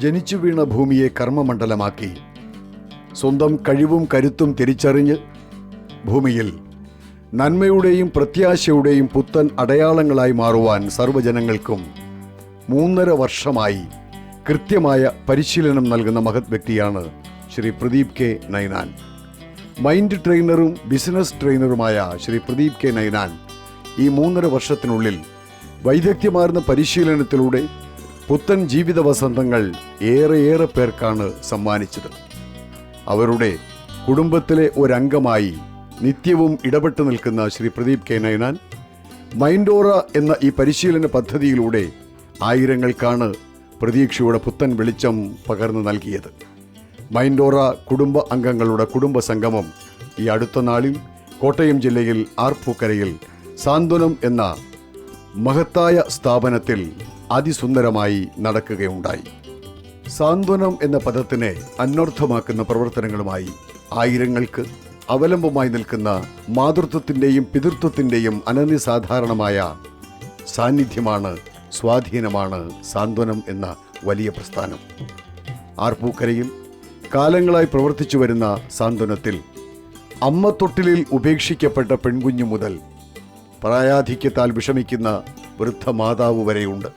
ജനിച്ചു വീണ ഭൂമിയെ കർമ്മമണ്ഡലമാക്കി സ്വന്തം കഴിവും കരുത്തും തിരിച്ചറിഞ്ഞ് ഭൂമിയിൽ നന്മയുടെയും പ്രത്യാശയുടെയും പുത്തൻ അടയാളങ്ങളായി മാറുവാൻ സർവ്വജനങ്ങൾക്കും 3.5 വർഷമായി കൃത്യമായ പരിശീലനം നൽകുന്ന മഹത് വ്യക്തിയാണ് ശ്രീ പ്രദീപ് കെ നൈനാൻ. മൈൻഡ് ട്രെയിനറും ബിസിനസ് ട്രെയിനറുമായ ശ്രീ പ്രദീപ് കെ നൈനാൻ ഈ 3.5 വർഷത്തിനുള്ളിൽ വൈദഗ്ധ്യമാർന്ന പരിശീലനത്തിലൂടെ പുത്തൻ ജീവിത വസന്തങ്ങൾ ഏറെ പേർക്കാണ് സമ്മാനിച്ചത്. അവരുടെ കുടുംബത്തിലെ ഒരംഗമായി നിത്യവും ഇടപെട്ട് നിൽക്കുന്ന ശ്രീ പ്രദീപ് കെ നൈനാൻ മൈൻഡോറ എന്ന ഈ പരിശീലന പദ്ധതിയിലൂടെ ആയിരങ്ങൾക്കാണ് പ്രതീക്ഷയുടെ പുത്തൻ വെളിച്ചം പകർന്നു നൽകിയത്. മൈൻഡോറ കുടുംബ അംഗങ്ങളുടെ കുടുംബ സംഗമം ഈ അടുത്ത നാളിൽ കോട്ടയം ജില്ലയിൽ ആർപ്പൂക്കരയിൽ സാന്ത്വനം എന്ന മഹത്തായ സ്ഥാപനത്തിൽ അതിസുന്ദരമായി നടക്കുകയുണ്ടായി. സാന്ത്വനം എന്ന പദത്തിനെ അന്വർത്ഥമാക്കുന്ന പ്രവർത്തനങ്ങളുമായി ആയിരങ്ങൾക്ക് അവലംബമായി നിൽക്കുന്ന മാതൃത്വത്തിൻ്റെയും പിതൃത്വത്തിൻ്റെയും അനന്യസാധാരണമായ സാന്നിധ്യമാണ്, സ്വാധീനമാണ് സാന്ത്വനം എന്ന വലിയ പ്രസ്ഥാനം. ആർപ്പൂക്കരയിൽ കാലങ്ങളായി പ്രവർത്തിച്ചു വരുന്ന സാന്ത്വനത്തിൽ അമ്മത്തൊട്ടിലിൽ ഉപേക്ഷിക്കപ്പെട്ട പെൺകുഞ്ഞു മുതൽ പ്രായാധിക്യത്താൽ വിഷമിക്കുന്ന വൃദ്ധമാതാവ് വരെയുണ്ട്.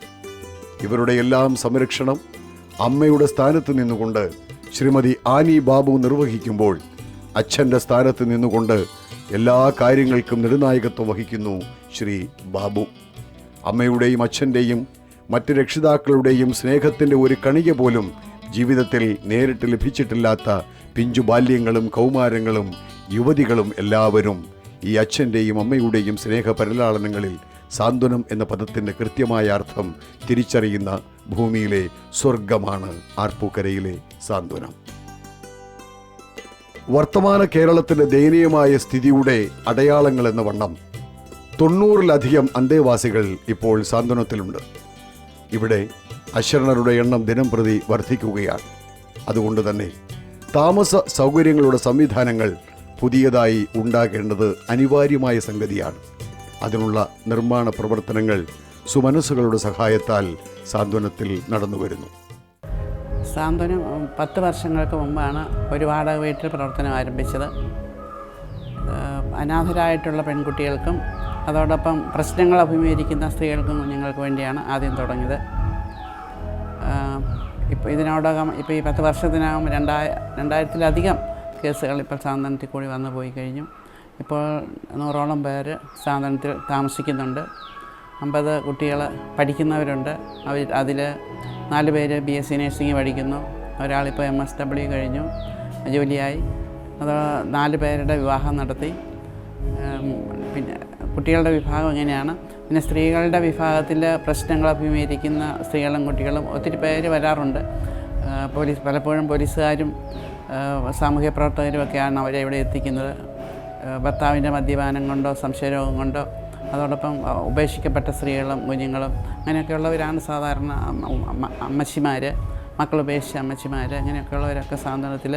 ഇവരുടെ എല്ലാം സംരക്ഷണം അമ്മയുടെ സ്ഥാനത്ത് നിന്നുകൊണ്ട് ശ്രീമതി ആനി ബാബു നിർവഹിക്കുമ്പോൾ അച്ഛൻ്റെ സ്ഥാനത്ത് നിന്നുകൊണ്ട് എല്ലാ കാര്യങ്ങൾക്കും നെടുനായകത്വം വഹിക്കുന്നു ശ്രീ ബാബു. അമ്മയുടെയും അച്ഛൻ്റെയും മറ്റ് രക്ഷിതാക്കളുടെയും സ്നേഹത്തിൻ്റെ ഒരു കണിക പോലും ജീവിതത്തിൽ നേരിട്ട് ലഭിച്ചിട്ടില്ലാത്ത പിഞ്ചു ബാല്യങ്ങളും കൗമാരങ്ങളും യുവതികളും എല്ലാവരും ഈ അച്ഛൻ്റെയും അമ്മയുടെയും സ്നേഹപരിലാളനങ്ങളിൽ സാന്ത്വനം എന്ന പദത്തിൻ്റെ കൃത്യമായ അർത്ഥം തിരിച്ചറിയുന്ന ഭൂമിയിലെ സ്വർഗമാണ് ആർപ്പൂക്കരയിലെ സാന്ത്വനം. വർത്തമാന കേരളത്തിൻ്റെ ദയനീയമായ സ്ഥിതിയുടെ അടയാളങ്ങൾ എന്ന വണ്ണം 90-ലധികം അന്തേവാസികൾ ഇപ്പോൾ സാന്ത്വനത്തിലുണ്ട്. ഇവിടെ അശരണരുടെ എണ്ണം ദിനംപ്രതി വർദ്ധിക്കുകയാണ്. അതുകൊണ്ട് തന്നെ താമസ സൗകര്യങ്ങളുടെ സംവിധാനങ്ങൾ പുതിയതായി ഉണ്ടാകേണ്ടത് അനിവാര്യമായ സംഗതിയാണ്. അതിനുള്ള നിർമ്മാണ പ്രവർത്തനങ്ങൾ സുമനസ്സുകളുടെ സഹായത്താൽ സാന്ത്വനത്തിൽ നടന്നു വരുന്നു. സാന്ത്വനം 10 വർഷങ്ങൾക്ക് മുമ്പാണ് ഒരു വാടക വീട്ടിൽ പ്രവർത്തനം ആരംഭിച്ചത്. അനാഥരായിട്ടുള്ള പെൺകുട്ടികൾക്കും അതോടൊപ്പം പ്രശ്നങ്ങൾ അഭിമുഖീകരിക്കുന്ന സ്ത്രീകൾക്കും കുഞ്ഞുങ്ങൾക്ക് വേണ്ടിയാണ് ആദ്യം തുടങ്ങിയത്. ഇപ്പോൾ ഇതിനോടകം ഇപ്പോൾ ഈ 10 വർഷത്തിനകം 2000-ലധികം കേസുകൾ ഇപ്പോൾ സാന്ത്വനത്തിൽ കൂടി വന്നു പോയി കഴിഞ്ഞു. ഇപ്പോൾ 100ഓളം പേര് സാന്ത്വനത്തിൽ താമസിക്കുന്നുണ്ട്. 50 കുട്ടികൾ പഠിക്കുന്നവരുണ്ട്. അതിൽ 4 പേര് BSc നഴ്സിംഗ് പഠിക്കുന്നു. ഒരാളിപ്പോൾ MSW കഴിഞ്ഞു, ജോലിയായി. അത് 4 പേരുടെ വിവാഹം നടത്തി. പിന്നെ കുട്ടികളുടെ വിഭാഗം ഇങ്ങനെയാണ്. പിന്നെ സ്ത്രീകളുടെ വിഭാഗത്തിൽ പ്രശ്നങ്ങൾ അഭിമുഖീകരിക്കുന്ന സ്ത്രീകളും കുട്ടികളും ഒത്തിരി പേര് വരാറുണ്ട്. പലപ്പോഴും പോലീസുകാരും സാമൂഹ്യ പ്രവർത്തകരും ഒക്കെയാണ് അവരെ ഇവിടെ എത്തിക്കുന്നത്. ഭർത്താവിൻ്റെ മദ്യപാനം കൊണ്ടോ സംശയരോഗം കൊണ്ടോ അതോടൊപ്പം ഉപേക്ഷിക്കപ്പെട്ട സ്ത്രീകളും കുഞ്ഞുങ്ങളും അങ്ങനെയൊക്കെയുള്ളവരാണ് സാധാരണ അമ്മച്ചിമാർ, മക്കൾ ഉപേക്ഷിച്ച അമ്മച്ചിമാർ, അങ്ങനെയൊക്കെയുള്ളവരൊക്കെ സാന്ത്വനത്തിൽ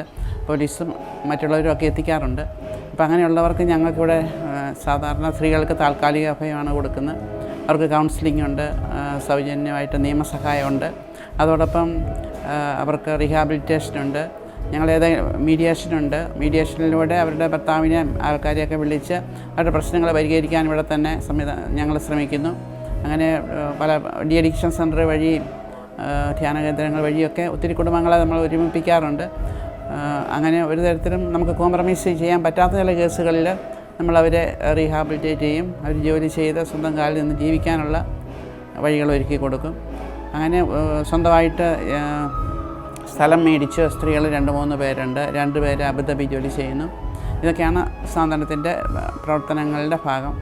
പോലീസും മറ്റുള്ളവരും ഒക്കെ എത്തിക്കാറുണ്ട്. അപ്പോൾ അങ്ങനെയുള്ളവർക്ക് ഞങ്ങൾക്കിവിടെ സാധാരണ സ്ത്രീകൾക്ക് താൽക്കാലിക അഭയമാണ് കൊടുക്കുന്നത്. അവർക്ക് കൗൺസിലിംഗ് ഉണ്ട്, സൗജന്യമായിട്ട് നിയമസഹായമുണ്ട്. അതോടൊപ്പം അവർക്ക് റീഹാബിലിറ്റേഷനുണ്ട്. മീഡിയേഷനുണ്ട്. മീഡിയേഷനിലൂടെ അവരുടെ ഭർത്താവിനെ ആൾക്കാരെയൊക്കെ വിളിച്ച് അവരുടെ പ്രശ്നങ്ങൾ പരിഹരിക്കാൻ ഇവിടെ തന്നെ ഞങ്ങൾ ശ്രമിക്കുന്നു. അങ്ങനെ പല ഡി അഡിക്ഷൻ സെൻ്റർ വഴി, ധ്യാന കേന്ദ്രങ്ങൾ വഴിയൊക്കെ ഒത്തിരി കുടുംബങ്ങളെ നമ്മൾ ഒരുമിപ്പിക്കാറുണ്ട്. അങ്ങനെ ഒരു തരത്തിലും നമുക്ക് കോംപ്രമൈസ് ചെയ്യാൻ പറ്റാത്ത ചില കേസുകളിൽ നമ്മളവരെ റീഹാബിലിറ്റേറ്റ് ചെയ്യും. അവർ ജോലി ചെയ്ത് സ്വന്തം കാലിൽ നിന്ന് ജീവിക്കാനുള്ള വഴികൾ ഒരുക്കി കൊടുക്കും. അങ്ങനെ സ്വന്തമായിട്ട് സ്ഥലം മേടിച്ച് സ്ത്രീകൾ 2-3 പേരുണ്ട്. 2 പേര് അബുദാബി ജോലി ചെയ്യുന്നു. ഇതൊക്കെയാണ് സാന്ത്വനത്തിൻ്റെ പ്രവർത്തനങ്ങളുടെ ഭാഗം.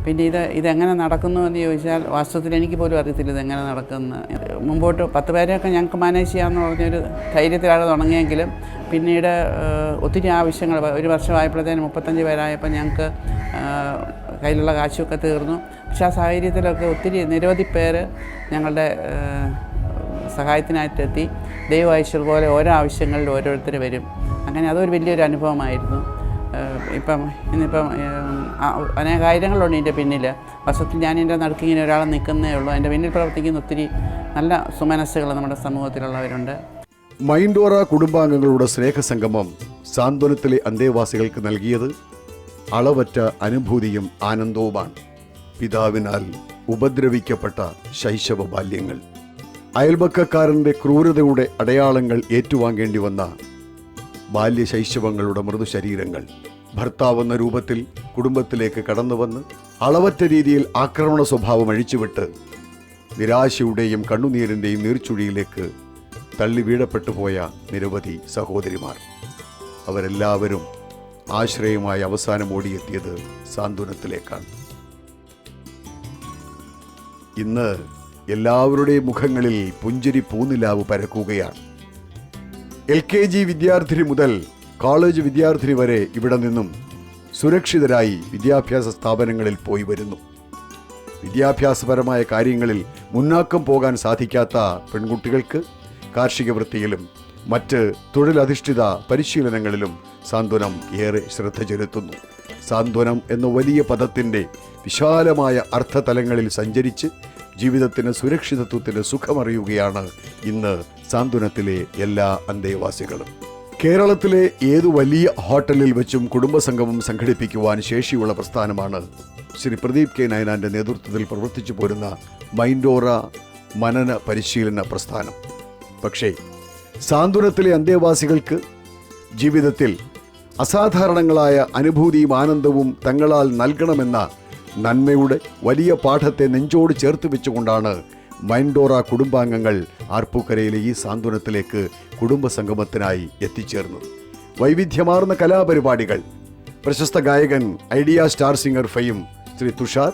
പിന്നെ ഇതെങ്ങനെ നടക്കുന്നു എന്ന് ചോദിച്ചാൽ വാസ്തവത്തിൽ എനിക്ക് പോലും അറിയത്തില്ല ഇതെങ്ങനെ നടക്കുന്നു. മുമ്പോട്ട് 10 പേരെയൊക്കെ ഞങ്ങൾക്ക് മാനേജ് ചെയ്യാമെന്ന് പറഞ്ഞൊരു ധൈര്യത്തിലാണ് തുടങ്ങിയെങ്കിലും പിന്നീട് ഒത്തിരി ആവശ്യങ്ങൾ, ഒരു വർഷമായപ്പോഴത്തേന് 35 പേരായപ്പോൾ ഞങ്ങൾക്ക് കയ്യിലുള്ള കാശൊക്കെ തീർന്നു. പക്ഷേ ആ സാഹചര്യത്തിലൊക്കെ നിരവധി പേര് ഞങ്ങളുടെ സഹായത്തിനായിട്ടെത്തി. ദൈവം അയച്ചതുപോലെ ഓരോ ആവശ്യങ്ങളിൽ ഓരോരുത്തർ വരും. അങ്ങനെ അതൊരു വലിയൊരു അനുഭവമായിരുന്നു. ഇപ്പം ഇന്നിപ്പം അനേകായിരങ്ങളുണ്ട് ഇതിൻ്റെ പിന്നിൽ. വർഷത്തിൽ ഞാൻ ഇതിൻ്റെ നടുക്കിങ്ങനെ ഒരാൾ നിൽക്കുന്നേ ഉള്ളൂ. എൻ്റെ പിന്നിൽ പ്രവർത്തിക്കുന്ന ഒത്തിരി നല്ല സുമനസ്സുകൾ നമ്മുടെ സമൂഹത്തിലുള്ളവരുണ്ട്. മൈൻഡോറ കുടുംബാംഗങ്ങളുടെ സ്നേഹസംഗമം സാന്ത്വനത്തിലെ അന്തേവാസികൾക്ക് നൽകിയത് അളവറ്റ അനുഭൂതിയും ആനന്ദവുമാണ്. പിതാവിനാൽ ഉപദ്രവിക്കപ്പെട്ട ശൈശവ ബാല്യങ്ങൾ, അയൽപക്കക്കാരൻ്റെ ക്രൂരതയുടെ അടയാളങ്ങൾ ഏറ്റുവാങ്ങേണ്ടി വന്ന ബാല്യശൈശവങ്ങളുടെ മൃദുശരീരങ്ങൾ, ഭർത്താവെന്ന രൂപത്തിൽ കുടുംബത്തിലേക്ക് കടന്നുവന്ന് അളവറ്റ രീതിയിൽ ആക്രമണ സ്വഭാവം അഴിച്ചുവിട്ട് നിരാശയുടെയും കണ്ണുനീരിൻ്റെയും നീർച്ചുഴിയിലേക്ക് തള്ളി വീഴപ്പെട്ടു പോയ നിരവധി സഹോദരിമാർ. അവരെല്ലാവരും ആശ്രയമായി അവസാനം ഓടിയെത്തിയത് സാന്ത്വനത്തിലേക്കാണ്. ഇന്ന് എല്ലാവരുടെയും മുഖങ്ങളിൽ പുഞ്ചിരി പൂനിലാവ് പരക്കുകയാണ്. LKG വിദ്യാർത്ഥിനി മുതൽ കോളേജ് വിദ്യാർത്ഥിനി വരെ ഇവിടെ നിന്നും സുരക്ഷിതരായി വിദ്യാഭ്യാസ സ്ഥാപനങ്ങളിൽ പോയി വരുന്നു. വിദ്യാഭ്യാസപരമായ കാര്യങ്ങളിൽ മുന്നാക്കം പോകാൻ സാധിക്കാത്ത പെൺകുട്ടികൾക്ക് കാർഷിക വൃത്തിയിലും മറ്റ് തൊഴിലധിഷ്ഠിത പരിശീലനങ്ങളിലും സാന്ത്വനം ഏറെ ശ്രദ്ധ ചെലുത്തുന്നു. സാന്ത്വനം എന്ന വലിയ പദത്തിൻ്റെ വിശാലമായ അർത്ഥതലങ്ങളിൽ സഞ്ചരിച്ച് ജീവിതത്തിന് സുരക്ഷിതത്വത്തിന് സുഖമറിയുകയാണ് ഇന്ന് സാന്ത്വനത്തിലെ എല്ലാ അന്തേവാസികളും. കേരളത്തിലെ ഏതു വലിയ ഹോട്ടലിൽ വെച്ചും കുടുംബസംഗമം സംഘടിപ്പിക്കുവാൻ ശേഷിയുള്ള പ്രസ്ഥാനമാണ് ശ്രീ പ്രദീപ് കെ നയനാന്റെ നേതൃത്വത്തിൽ പ്രവർത്തിച്ചു പോരുന്ന മൈൻഡോറ മനന പരിശീലന പ്രസ്ഥാനം. പക്ഷേ സാന്ത്വനത്തിലെ അന്തേവാസികൾക്ക് ജീവിതത്തിൽ അസാധാരണങ്ങളായ അനുഭൂതിയും ആനന്ദവും തങ്ങളാൽ നൽകണമെന്ന നന്മയുടെ വലിയ പാഠത്തെ നെഞ്ചോട് ചേർത്ത് വെച്ചുകൊണ്ടാണ് മൈൻഡോറ കുടുംബാംഗങ്ങൾ ആർപ്പൂക്കരയിലെ ഈ സാന്ത്വനത്തിലേക്ക് കുടുംബസംഗമത്തിനായി എത്തിച്ചേർന്നത്. വൈവിധ്യമാർന്ന കലാപരിപാടികൾ, പ്രശസ്ത ഗായകൻ ഐഡിയ സ്റ്റാർ സിംഗർ ഫെയും ശ്രീ തുഷാർ,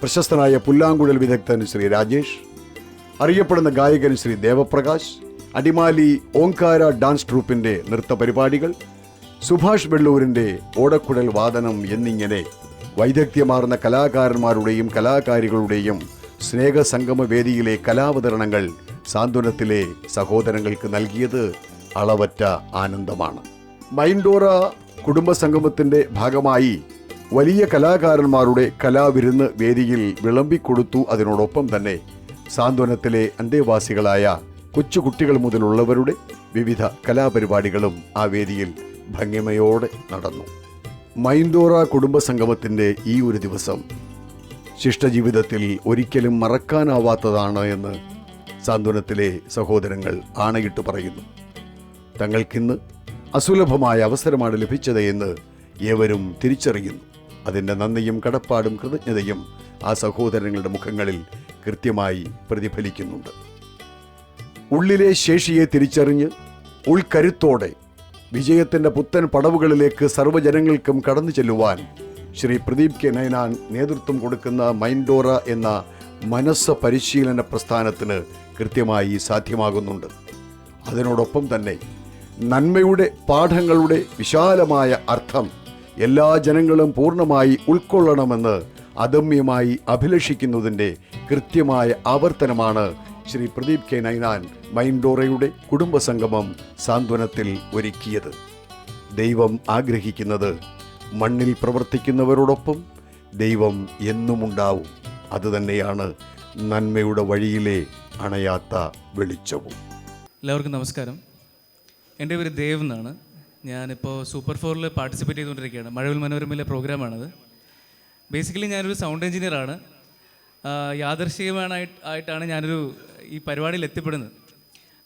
പ്രശസ്തനായ പുല്ലാങ്കുഴൽ വിദഗ്ധൻ ശ്രീ രാജേഷ്, അറിയപ്പെടുന്ന ഗായകൻ ശ്രീ ദേവപ്രകാശ്, അടിമാലി ഓംകാര ഡാൻസ് ട്രൂപ്പിൻ്റെ നൃത്ത പരിപാടികൾ, സുഭാഷ് വെള്ളൂരിൻ്റെ ഓടക്കുഴൽ വാദനം എന്നിങ്ങനെ വൈദഗ്ധ്യമാർന്ന കലാകാരന്മാരുടെയും കലാകാരികളുടെയും സ്നേഹസംഗമ വേദിയിലെ കലാവതരണങ്ങൾ സാന്ത്വനത്തിലെ സഹോദരങ്ങൾക്ക് നൽകിയത് അളവറ്റ ആനന്ദമാണ്. മൈൻഡോറ കുടുംബസംഗമത്തിൻ്റെ ഭാഗമായി വലിയ കലാകാരന്മാരുടെ കലാവിരുന്ന് വേദിയിൽ വിളമ്പിക്കൊടുത്തു. അതിനോടൊപ്പം തന്നെ സാന്ത്വനത്തിലെ അന്തേവാസികളായ കൊച്ചുകുട്ടികൾ മുതലുള്ളവരുടെ വിവിധ കലാപരിപാടികളും ആ വേദിയിൽ ഭംഗിമയോടെ നടന്നു. മൈൻഡോറ കുടുംബസംഗമത്തിൻ്റെ ഈ ഒരു ദിവസം ശിഷ്ടജീവിതത്തിൽ ഒരിക്കലും മറക്കാനാവാത്തതാണ് എന്ന് സാന്ത്വനത്തിലെ സഹോദരങ്ങൾ ആണയിട്ട് പറയുന്നു. തങ്ങൾക്കിന്ന് അസുലഭമായ അവസരമാണ് ലഭിച്ചത് എന്ന് ഏവരും തിരിച്ചറിയുന്നു. അതിൻ്റെ നന്ദിയും കടപ്പാടും കൃതജ്ഞതയും ആ സഹോദരങ്ങളുടെ മുഖങ്ങളിൽ കൃത്യമായി പ്രതിഫലിക്കുന്നുണ്ട്. ഉള്ളിലെ ശേഷിയെ തിരിച്ചറിഞ്ഞ് ഉൾക്കരുത്തോടെ വിജയത്തിൻ്റെ പുത്തൻ പടവുകളിലേക്ക് സർവ്വജനങ്ങൾക്കും കടന്നു ചെല്ലുവാൻ ശ്രീ പ്രദീപ് കെ നയനാൻ നേതൃത്വം കൊടുക്കുന്ന മൈൻഡോറ എന്ന മനസ്സ് പരിശീലന പ്രസ്ഥാനത്തിന് കൃത്യമായി സാധ്യമാകുന്നുണ്ട്. അതിനോടൊപ്പം തന്നെ നന്മയുടെ പാഠങ്ങളുടെ വിശാലമായ അർത്ഥം എല്ലാ ജനങ്ങളും പൂർണ്ണമായി ഉൾക്കൊള്ളണമെന്ന് അദമ്യമായി അഭിലഷിക്കുന്നതിൻ്റെ കൃത്യമായ ആവർത്തനമാണ് ശ്രീ പ്രദീപ് കെ നയനാൻ മൈൻഡോറയുടെ കുടുംബസംഗമം സാന്ത്വനത്തിൽ ഒരുക്കിയത്. ദൈവം ആഗ്രഹിക്കുന്നത് മണ്ണിൽ പ്രവർത്തിക്കുന്നവരോടൊപ്പം ദൈവം എന്നുമുണ്ടാവും. അതുതന്നെയാണ് നന്മയുടെ വഴിയിലെ അണയാത്ത വെളിച്ചവും. എല്ലാവർക്കും നമസ്കാരം. എൻ്റെ പേര് ദേവ് എന്നാണ്. ഞാനിപ്പോൾ സൂപ്പർ 4-ൽ പാർട്ടിസിപ്പേറ്റ് ചെയ്തുകൊണ്ടിരിക്കുകയാണ്. മഴവിൽ മനോരമയിലെ പ്രോഗ്രാമാണത്. ബേസിക്കലി ഞാനൊരു സൗണ്ട് എഞ്ചിനീയറാണ്. യാദർശികമായിട്ടാണ് ഞാനൊരു ഈ പരിപാടിയിൽ എത്തിപ്പെടുന്നത്.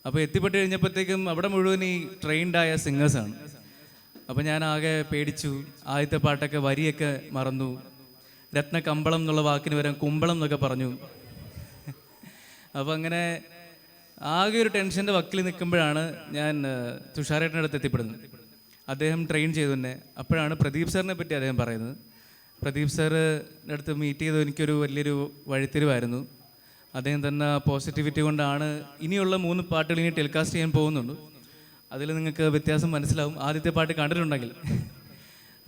അപ്പോൾ എത്തിപ്പെട്ട് കഴിഞ്ഞപ്പോഴത്തേക്കും അവിടെ മുഴുവൻ ഈ ട്രെയിൻഡായ സിംഗേഴ്സാണ്. അപ്പോൾ ഞാൻ ആകെ പേടിച്ചു. ആദ്യത്തെ പാട്ടൊക്കെ വരിയൊക്കെ മറന്നു. രത്നകമ്പളം എന്നുള്ള വാക്കിന് വരാൻ കുമ്പളം എന്നൊക്കെ പറഞ്ഞു. അപ്പോൾ അങ്ങനെ ആകെ ഒരു ടെൻഷൻ്റെ വക്കിൽ നിൽക്കുമ്പോഴാണ് ഞാൻ തുഷാരേട്ടൻ്റെ അടുത്ത് എത്തിപ്പെടുന്നത്. അദ്ദേഹം ട്രെയിൻ ചെയ്തു തന്നെ. അപ്പോഴാണ് പ്രദീപ് സാറിനെ പറ്റി അദ്ദേഹം പറയുന്നത്. പ്രദീപ് സാറിൻ്റെ അടുത്ത് മീറ്റ് ചെയ്തത് എനിക്കൊരു വലിയൊരു വഴിത്തിരിവായിരുന്നു. അദ്ദേഹം തന്ന പോസിറ്റിവിറ്റി കൊണ്ടാണ് ഇനിയുള്ള 3 പാട്ടുകൾ ഇനി ടെലികാസ്റ്റ് ചെയ്യാൻ പോകുന്നുണ്ട്. അതിൽ നിങ്ങൾക്ക് വ്യത്യാസം മനസ്സിലാവും. ആദ്യത്തെ പാട്ട് കണ്ടിട്ടുണ്ടെങ്കിൽ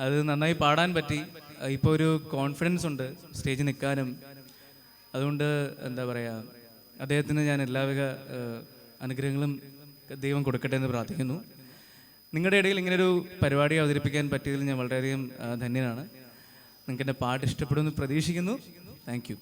അത് നന്നായി പാടാൻ പറ്റി. ഇപ്പോൾ ഒരു കോൺഫിഡൻസ് ഉണ്ട് സ്റ്റേജിൽ നിൽക്കാനും. അതുകൊണ്ട് എന്താ പറയുക, അദ്ദേഹത്തിന് ഞാൻ എല്ലാവിധ അനുഗ്രഹങ്ങളും ദൈവം കൊടുക്കട്ടെ എന്ന് പ്രാർത്ഥിക്കുന്നു. നിങ്ങളുടെ ഇടയിൽ ഇങ്ങനൊരു പരിപാടി അവതരിപ്പിക്കാൻ പറ്റിയതിൽ ഞാൻ വളരെയധികം ധന്യനാണ്. നിങ്ങൾക്ക് എൻ്റെ പാട്ട് ഇഷ്ടപ്പെടുമെന്ന് പ്രതീക്ഷിക്കുന്നു. Thank you.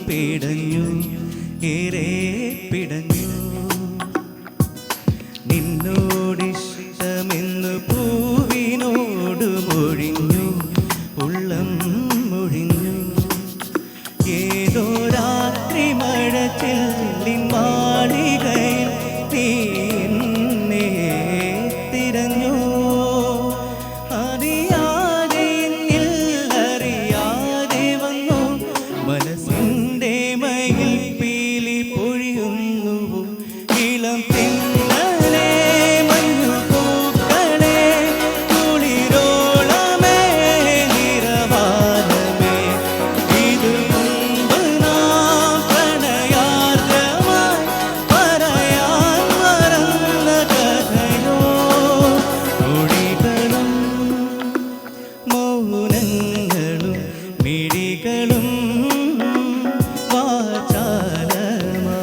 പിടഞ്ഞു ഏറെ പിടഞ്ഞു നിന്നോടിഷ്ടമെന്ന് പൂവിനോട് മൊഴിഞ്ഞു ഉള്ളം മൊഴിഞ്ഞു ഏതോ രാത്രി മഴ ചെല്ലിൻ മാളികയിൽ നീ എന്നെ തിരഞ്ഞു അറിയാതെ അറിയാതെ വന്നു മനസ്സിൻ്റെ മയിൽ പീലി പൊഴിയുന്നു ഇളം തിന്നലേ മഞ്ഞു പൂക്കളെ കുളിരോളമേ നിറവാനമേ ഇത് മുമ്പ് നാം പ്രണയാർദ്രമായി പറയാൻ മറന്ന കഥയോ മൊഴികളും മൗനങ്ങളും മിഴികളും വാചാലമാ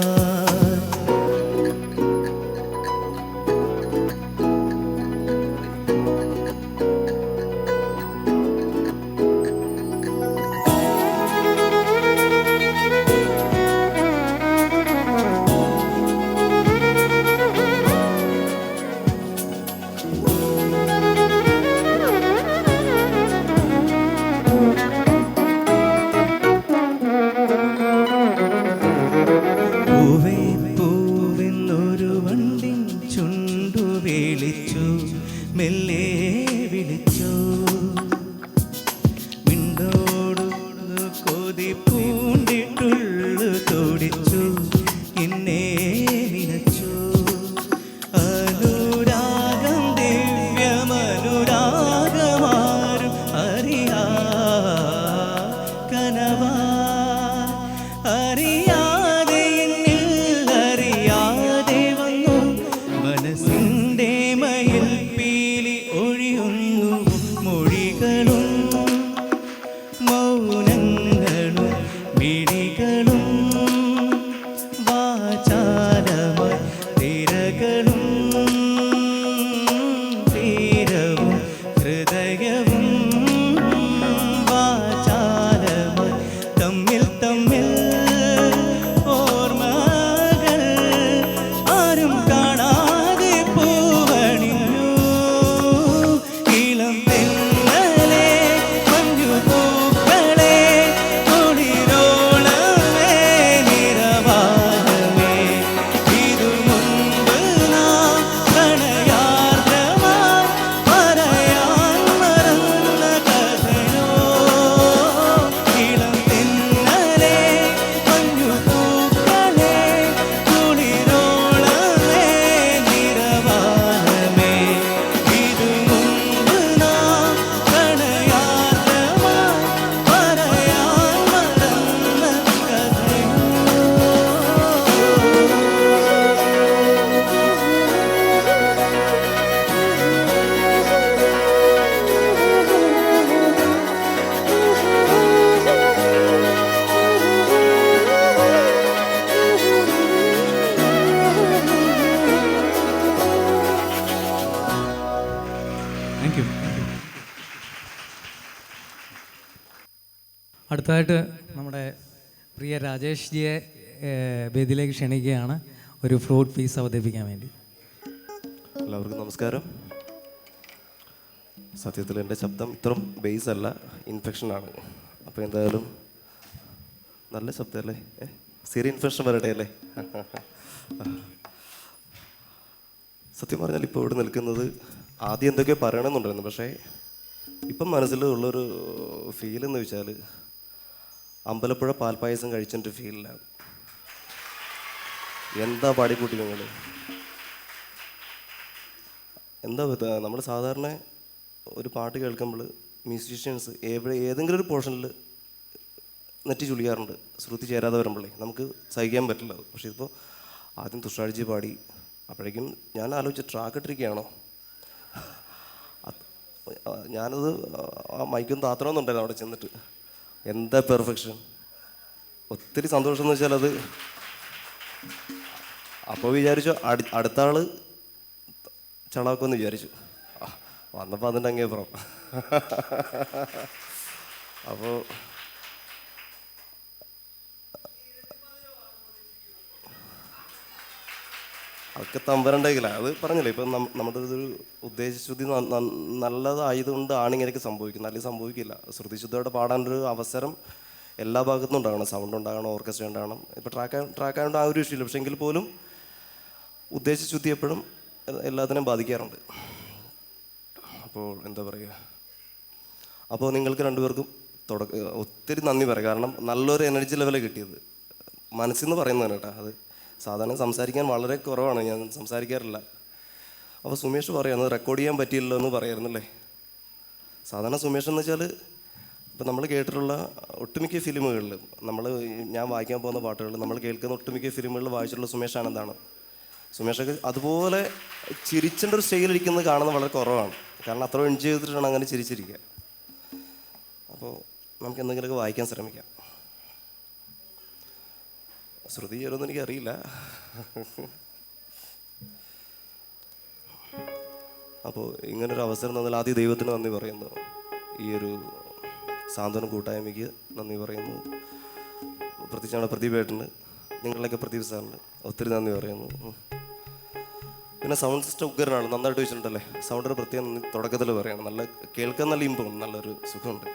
അടുത്തതായിട്ട് നമ്മുടെ പ്രിയ രാജേഷ് ജിയെ വേദിയിലേക്ക് ക്ഷണിക്കുകയാണ് ഒരു ഫ്രൂട്ട് പീസ് അവതരിപ്പിക്കാൻ വേണ്ടി. എല്ലാവർക്കും നമസ്കാരം. സത്യത്തിൽ എൻ്റെ ശബ്ദം ഇത്രയും ബേസ് അല്ല, ഇൻഫെക്ഷനാണ്. അപ്പോൾ എന്തായാലും നല്ല ശബ്ദമല്ലേ, ചെറിയ ഇൻഫെക്ഷൻ വരട്ടെ അല്ലേ. സത്യം പറഞ്ഞാൽ ഇപ്പോൾ ഇവിടെ നിൽക്കുന്നത് ആദ്യം എന്തൊക്കെയോ പറയണമെന്നുണ്ടായിരുന്നു, പക്ഷേ ഇപ്പം മനസ്സിലുള്ളൊരു ഫീൽ എന്ന് വെച്ചാൽ അമ്പലപ്പുഴ പാൽപ്പായസം കഴിച്ചൊരു ഫീലിലാണ്. എന്താ പാടിക്കൂട്ടി നിങ്ങൾ, എന്താ നമ്മൾ സാധാരണ ഒരു പാട്ട് കേൾക്കുമ്പോൾ മ്യൂസീഷ്യൻസ് ഏതെങ്കിലും ഒരു പോർഷനിൽ നെറ്റി ചുളിയാറുണ്ട്, ശ്രുതി ചേരാതെ വരുമ്പോഴേ നമുക്ക് സഹിക്കാൻ പറ്റില്ല. പക്ഷേ ഇപ്പോൾ ആദ്യം തുഷാർജി പാടി, അപ്പോഴേക്കും ഞാൻ ആലോചിച്ച് ട്രാക്ക് ഇട്ടിരിക്കുകയാണോ, ഞാനത് ആ മൈക്കൊന്ന് താത്തണമെന്നുണ്ടായിരുന്നു അവിടെ ചെന്നിട്ട്. എന്താ പെർഫെക്ഷൻ, ഒത്തിരി സന്തോഷം എന്ന് വെച്ചാൽ അത്. അപ്പോൾ വിചാരിച്ചു അടുത്ത ആൾ ചളാക്കുമെന്ന് വിചാരിച്ചു, വന്നപ്പോൾ അതിൻ്റെ അങ്ങേപ്പുറം. അപ്പോൾ അതൊക്കെ തമ്പരണ്ടെങ്കില അത് പറഞ്ഞില്ലേ. ഇപ്പം നമ്മുടെ ഒരു ഉദ്ദേശശുദ്ധി നല്ലതായതുകൊണ്ട് ഇങ്ങനെയൊക്കെ സംഭവിക്കുന്നത്, അല്ലെങ്കിൽ സംഭവിക്കില്ല. ശ്രുതിശുദ്ധയോടെ പാടാനൊരു അവസരം എല്ലാ ഭാഗത്തും ഉണ്ടാകണം, സൗണ്ട് ഉണ്ടാകണം, ഓർക്കസ്ട്ര ഉണ്ടാകണം. ഇപ്പോൾ ട്രാക്കായതുകൊണ്ട് ആ ഒരു ഇഷ്യൂ, പക്ഷേ എങ്കിൽ പോലും ഉദ്ദേശശുദ്ധി എപ്പോഴും എല്ലാത്തിനെയും ബാധിക്കാറുണ്ട്. അപ്പോൾ എന്താ പറയുക, അപ്പോൾ നിങ്ങൾക്ക് രണ്ടുപേർക്കും ഒത്തിരി നന്ദി പറയാം. കാരണം നല്ലൊരു എനർജി ലെവലാണ് കിട്ടിയത്, മനസ്സിൽ നിന്ന് പറയുന്നതാണ് കേട്ടോ. അത് സാധാരണ സംസാരിക്കാൻ വളരെ കുറവാണ്, ഞാൻ സംസാരിക്കാറില്ല. അപ്പോൾ സുമേഷ് പറയുന്നത് റെക്കോർഡ് ചെയ്യാൻ പറ്റിയില്ലല്ലോ എന്ന് പറയായിരുന്നല്ലേ. സാധാരണ സുമേഷ് എന്ന് വെച്ചാൽ ഇപ്പം നമ്മൾ കേട്ടിട്ടുള്ള ഒട്ടുമിക്ക ഫിലിമുകളിൽ ഞാൻ വായിക്കാൻ പോകുന്ന പാട്ടുകളിൽ നമ്മൾ കേൾക്കുന്ന ഒട്ടുമിക്ക ഫിലിമുകളിൽ വായിച്ചിട്ടുള്ള സുമേഷ് ആനന്ദാണ്. സുമേഷൊക്കെ അതുപോലെ ചിരിച്ചേണ്ട ഒരു സ്റ്റൈലിരിക്കുന്നത് കാണുന്നത് വളരെ കുറവാണ്. കാരണം അത്ര എൻജോയ് ചെയ്തിട്ടാണ് അങ്ങനെ ചിരിച്ചിരിക്കുക. അപ്പോൾ നമുക്ക് എന്തെങ്കിലുമൊക്കെ വായിക്കാൻ ശ്രമിക്കാം. ശ്രുതി ചേരുമെന്ന് എനിക്കറിയില്ല. അപ്പോൾ ഇങ്ങനൊരു അവസരം തന്നാൽ ആദ്യം ദൈവത്തിന് നന്ദി പറയുന്നു, ഈ ഒരു സാന്ത്വനം കൂട്ടായ്മയ്ക്ക് നന്ദി പറയുന്നു. പ്രത്യേകിച്ച് നമ്മുടെ പ്രദീപേട്ടന്, നിങ്ങളിലൊക്കെ പ്രദീപ് സാറിന് ഒത്തിരി നന്ദി പറയുന്നു. പിന്നെ സൗണ്ട് സിസ്റ്റം ഉഗ്രനാണ്, നന്നായിട്ട് വെച്ചിട്ടുണ്ടല്ലേ. സൗണ്ടിന് പ്രത്യേകം നന്ദി തുടക്കത്തിൽ പറയണം. നല്ല കേൾക്കാൻ നല്ല ഇമ്പമുണ്ട്, നല്ലൊരു സുഖമുണ്ട്.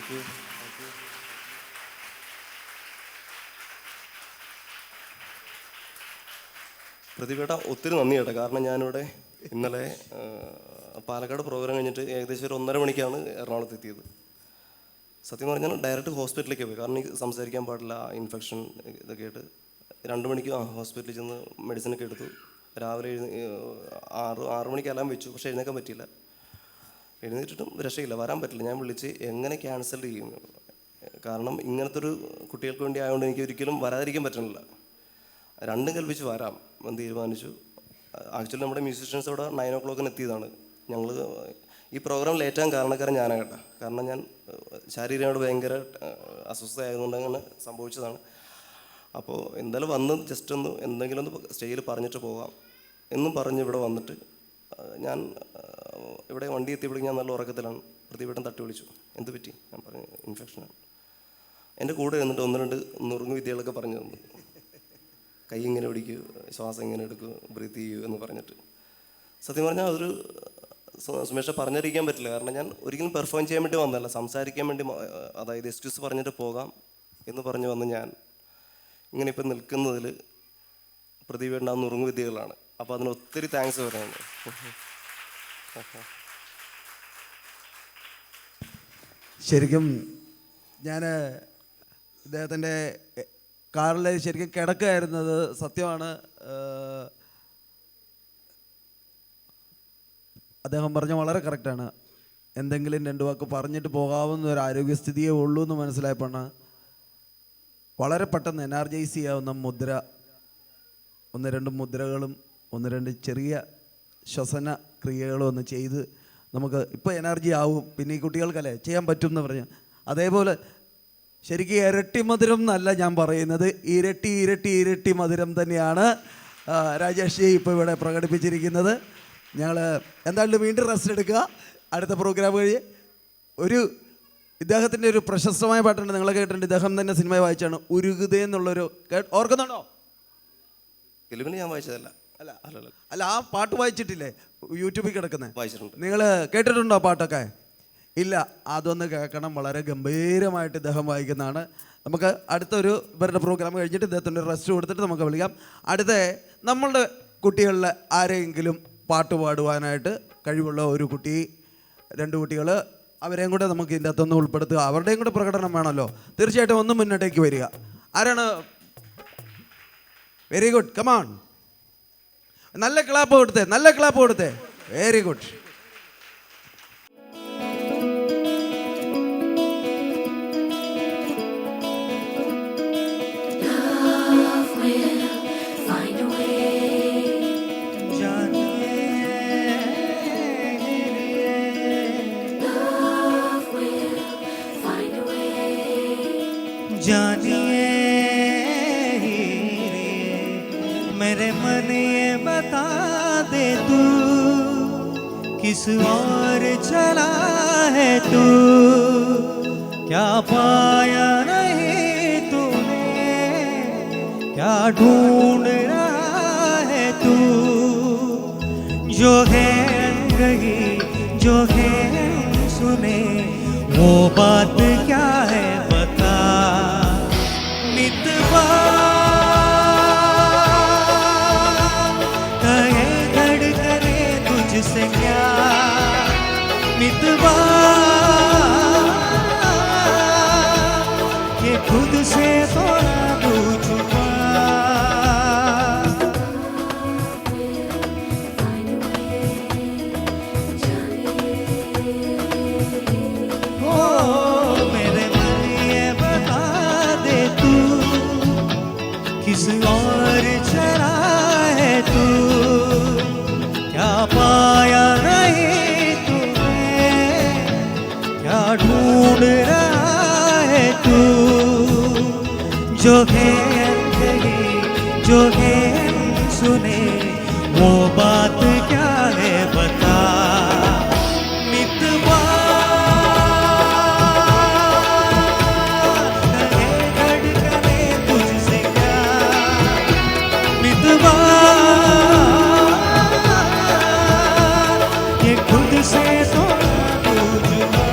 Thank you. പ്രതിഭേട്ട ഒത്തിരി നന്ദി കേട്ടോ. കാരണം ഞാനിവിടെ ഇന്നലെ പാലക്കാട് പ്രോഗ്രാം കഴിഞ്ഞിട്ട് ഏകദേശം ഒരു 1:30 മണിക്കാണ് എറണാകുളത്ത് എത്തിയത്. സത്യം പറഞ്ഞാൽ ഡയറക്റ്റ് ഹോസ്പിറ്റലിലേക്ക് പോയി. കാരണം എനിക്ക് സംസാരിക്കാൻ പാടില്ല, ഇൻഫെക്ഷൻ ഇതൊക്കെ ആയിട്ട്. 2 മണിക്ക് ഹോസ്പിറ്റലിൽ ചെന്ന് മെഡിസിനൊക്കെ എടുത്തു. രാവിലെ 6 മണിക്ക് അലാം വെച്ചു, പക്ഷേ എഴുന്നേക്കാൻ പറ്റിയില്ല. എഴുന്നേറ്റിട്ടും രക്ഷയില്ല, വരാൻ പറ്റില്ല. ഞാൻ വിളിച്ച് എങ്ങനെ ക്യാൻസൽ ചെയ്യും? കാരണം ഇങ്ങനത്തെ ഒരു കുട്ടികൾക്ക് വേണ്ടി ആയതുകൊണ്ട് എനിക്ക് ഒരിക്കലും വരാതിരിക്കാൻ പറ്റുന്നില്ല. രണ്ടും കൽപ്പിച്ച് വരാം എന്ന് തീരുമാനിച്ചു. ആക്ച്വലി നമ്മുടെ മ്യൂസീഷ്യൻസ് അവിടെ 9 o'clock എത്തിയതാണ്. ഞങ്ങൾ ഈ പ്രോഗ്രാം ലേറ്റാൻ കാരണക്കാരൻ ഞാനാണ് കേട്ടോ. കാരണം ഞാൻ ശാരീരികമായിട്ട് ഭയങ്കര അസ്വസ്ഥയായതുകൊണ്ട് അങ്ങനെ സംഭവിച്ചതാണ്. അപ്പോൾ എന്തായാലും വന്ന് ജസ്റ്റ് ഒന്ന് എന്തെങ്കിലും ഒന്ന് സ്റ്റേജിൽ പറഞ്ഞിട്ട് പോകാം എന്നും പറഞ്ഞ് ഇവിടെ വന്നിട്ട് ഞാൻ ഇവിടെ വണ്ടി എത്തിയപ്പോഴേക്കും ഞാൻ നല്ല ഉറക്കത്തിലാണ്. പ്രതിഭേട്ടൻ തട്ടി വിളിച്ചു, എന്ത് പറ്റി? ഞാൻ പറഞ്ഞു ഇൻഫെക്ഷനാണ്. എൻ്റെ കൂടെ ഇരുന്നിട്ട് 1-2 നുറുങ്ങു വിദ്യകളൊക്കെ പറഞ്ഞു തന്നു. കൈ ഇങ്ങനെ പിടിക്കൂ, ശ്വാസം ഇങ്ങനെ എടുക്കൂ, ബ്രീത്ത് ചെയ്യൂ എന്ന് പറഞ്ഞിട്ട്. സത്യം പറഞ്ഞാൽ അതൊരു സുമേഷ പറഞ്ഞിരിക്കാൻ പറ്റില്ല. കാരണം ഞാൻ ഒരിക്കലും പെർഫോം ചെയ്യാൻ വേണ്ടി വന്നതല്ല, സംസാരിക്കാൻ വേണ്ടി, അതായത് എക്സ്ക്യൂസ് പറഞ്ഞിട്ട് പോകാം എന്ന് പറഞ്ഞു വന്ന് ഞാൻ ഇങ്ങനെ ഇപ്പം നിൽക്കുന്നതിൽ പ്രതിഭേട്ടൻ ആ നുറുങ്ങു വിദ്യകളാണ്. അപ്പോൾ അതിന് ഒത്തിരി താങ്ക്സ് പറയുന്നു. ശരിക്കും ഞാൻ ഇദ്ദേഹത്തിൻ്റെ കാറിൽ ശരിക്കും കിടക്കുകയായിരുന്നത് സത്യമാണ്. അദ്ദേഹം പറഞ്ഞ വളരെ കറക്റ്റാണ്. എന്തെങ്കിലും 2 വാക്ക് പറഞ്ഞിട്ട് പോകാവുന്ന ഒരു ആരോഗ്യസ്ഥിതിയേ ഉള്ളൂ എന്ന് മനസ്സിലായപ്പോഴാണ് വളരെ പെട്ടെന്ന് എനർജൈസ് ചെയ്യാവുന്ന മുദ്ര, 1-2 മുദ്രകളും 1-2 ചെറിയ ശ്വസന ക്രിയകളും ഒന്ന് ചെയ്ത് നമുക്ക് ഇപ്പോൾ എനർജി ആവും. പിന്നെ ഈ കുട്ടികൾക്കല്ലേ ചെയ്യാൻ പറ്റും എന്ന് പറഞ്ഞു. അതേപോലെ ശരിക്കും ഇരട്ടി മധുരം എന്നല്ല ഞാൻ പറയുന്നത്, ഇരട്ടി മധുരം തന്നെയാണ് രാജേഷ് ജി ഇപ്പോൾ ഇവിടെ പ്രകടിപ്പിച്ചിരിക്കുന്നത്. ഞങ്ങൾ എന്തായാലും വീണ്ടും റെസ്റ്റ് എടുക്കുക. അടുത്ത പ്രോഗ്രാം കഴിഞ്ഞ് ഇദ്ദേഹത്തിൻ്റെ ഒരു പ്രശസ്തമായ പാട്ടുണ്ട്, നിങ്ങൾ കേട്ടിട്ടുണ്ട്. ഇദ്ദേഹം തന്നെ സിനിമ വായിച്ചാണ്, ഉരുകുതേ എന്നുള്ളൊരു, ഓർക്കുന്നുണ്ടോ? ഞാൻ വായിച്ചതല്ല. അല്ല ആ പാട്ട് വായിച്ചിട്ടില്ലേ? യൂട്യൂബിൽ കിടക്കുന്നത് വായിച്ചിട്ടുണ്ട്. നിങ്ങൾ കേട്ടിട്ടുണ്ടോ പാട്ടൊക്കെ? ഇല്ല, അതൊന്ന് കേൾക്കണം. വളരെ ഗംഭീരമായിട്ട് ഇദ്ദേഹം വായിക്കുന്നതാണ്. നമുക്ക് അടുത്തൊരു ഇവരുടെ പ്രോഗ്രാം കഴിഞ്ഞിട്ട് ഇദ്ദേഹത്തിൻ്റെ റെസ്റ്റ് കൊടുത്തിട്ട് നമുക്ക് വിളിക്കാം. അടുത്ത നമ്മളുടെ കുട്ടികളിൽ ആരെങ്കിലും പാട്ട് പാടുവാനായിട്ട് കഴിവുള്ള ഒരു കുട്ടി, 2 കുട്ടികൾ, അവരെയും കൂടെ നമുക്ക് ഇതിൻ്റെ അകത്തൊന്ന് ഉൾപ്പെടുത്തുക. അവരുടെയും കൂടെ പ്രകടനം വേണമല്ലോ. തീർച്ചയായിട്ടും ഒന്ന് മുന്നോട്ടേക്ക് വരിക. ആരാണ്? Very good, come on. നല്ല ക്ലാപ്പ് കൊടുത്തേ. Very good. जानिए मेरे मन ये बता दे तू किस और चला है तू, क्या पाया नहीं तूने, क्या ढूंढ रहा है तू, जो है गई जो है सुने वो बात क्या है बता। मितवा कहे धड़कने तुझसे क्या, मितवा ये खुद से थोड़ा तू छुपा। किस और चला है तू, क्या पाया नहीं तूने, क्या ढूंढ रहा है तू, जो है अनकही जो है सुने वो बात क्या है बता। मितवा ये खुद से थोड़ा तू जुदा।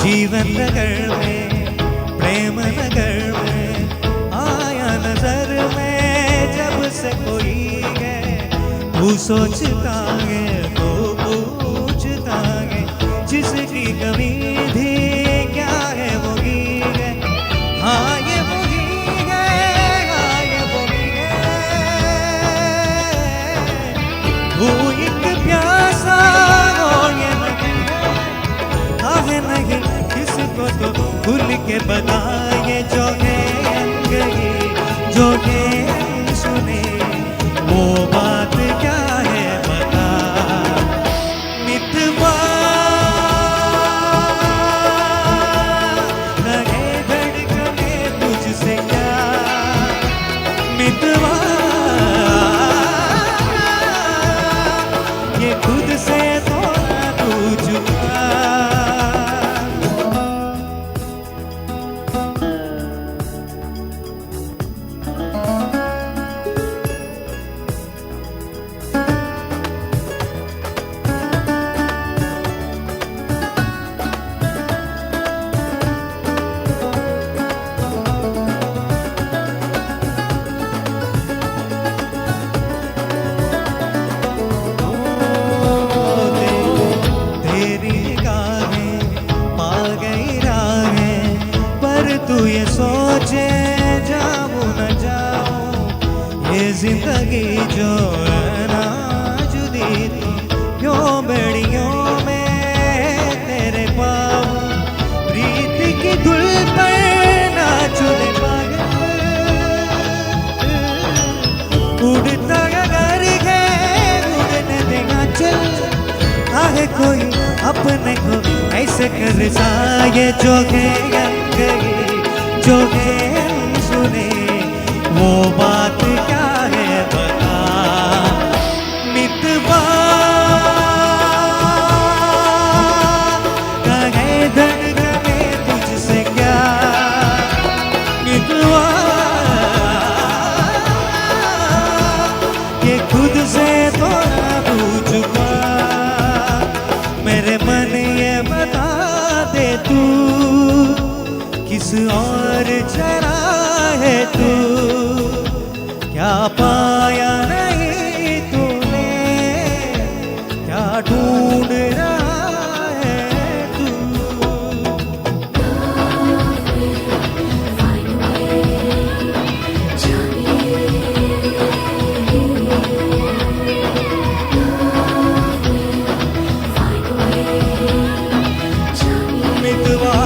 जीवन नगर में प्रेम नगर में आया नजर में जब से कोई है तू सोचता है तो पूछता है जिसकी कमी थी क्या है वो ही है हाँ ये वही है हाँ ये वही है वो एक प्यासा और ये नहीं है नहीं किसको तो खुल के बताए जो है गई जो है सुने वो बात क्या है बता मितवा लगे धड़कने तुझसे क्या मितवा ये खुद से थोड़ा तू चुका सोचे जाऊं न जाऊं ये जिंदगी जो है ना जुदी तू क्यों बेड़ियों में तेरे पाऊं प्रीत की धुल पर ना चुने पाए उड़ता अगर है उड़ने देगा चल आगे कोई अपने को ऐसे कर जाए जो गई जो है सुने वो बात क्या है बता मितवा कहे धड़कने तुझसे क्या मितवा ये खुद से थोड़ा पूछ पा मेरे मन ये बता दे तू किस और चला है तू क्या पाया नहीं तूने क्या ढूंढ रहा है तू मितवा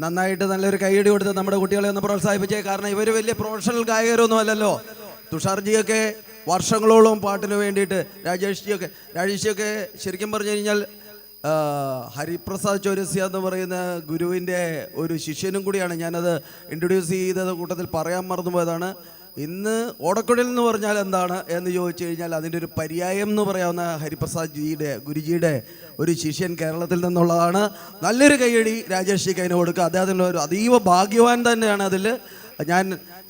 നന്നായിട്ട് നല്ലൊരു കൈയടി കൊടുത്ത് നമ്മുടെ കുട്ടികളെ ഒന്ന് പ്രോത്സാഹിപ്പിച്ചേ. കാരണം ഇവർ വലിയ പ്രൊഫഷണൽ ഗായകരൊന്നും അല്ലല്ലോ. തുഷാർജിയൊക്കെ വർഷങ്ങളോളം പാട്ടിന് വേണ്ടിയിട്ട്, രാജേഷ്ജിയൊക്കെ ശരിക്കും പറഞ്ഞു കഴിഞ്ഞാൽ ഹരിപ്രസാദ് ചൗരസ്യ എന്ന് പറയുന്ന ഗുരുവിൻ്റെ ഒരു ശിഷ്യനും കൂടിയാണ്. ഞാനത് ഇൻട്രൊഡ്യൂസ് ചെയ്ത കൂട്ടത്തിൽ പറയാൻ മറന്നുപോയതാണ്. ഇന്ന് ഓടക്കുഴൽ എന്ന് പറഞ്ഞാൽ എന്താണ് എന്ന് ചോദിച്ചു കഴിഞ്ഞാൽ അതിൻ്റെ ഒരു പര്യായം എന്ന് പറയാവുന്ന ഹരിപ്രസാദ് ഗുരുജിയുടെ ഒരു ശിഷ്യൻ കേരളത്തിൽ നിന്നുള്ളതാണ്. നല്ലൊരു കൈയടി രാജേഷിക്ക് അതിന് കൊടുക്കുക. അദ്ദേഹത്തിൻ്റെ ഒരു അതീവ ഭാഗ്യവാൻ തന്നെയാണ് അതിൽ. ഞാൻ